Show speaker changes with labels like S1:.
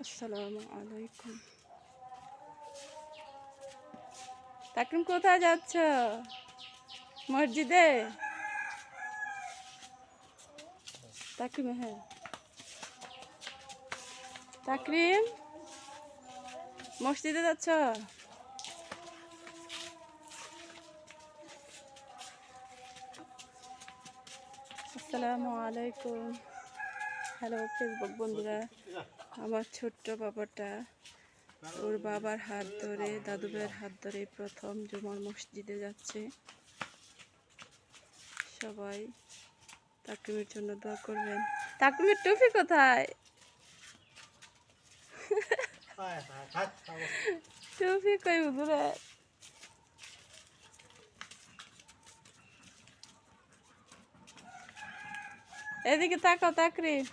S1: আসসালামু আলাইকুম। তাকরিম কোথায় যাচ্ছ? মসজিদে? তাকরিম, হ্যাঁ তাকরিম, মসজিদে যাচ্ছ? আসসালামু আলাইকুম। হ্যালো ফেসবুক বন্ধুরা, আমার ছোট্ট বাবাটা ওর বাবার হাত ধরে, দাদু ভাইয়ের হাত ধরে প্রথম জুমার মসজিদে যাচ্ছে। সবাই তাকরিমের জন্য দোয়া করবেন। তাকরিমের টুপি কোথায়? টুপি কই বুঝলে? এদিকে তাকাও তাকরিম।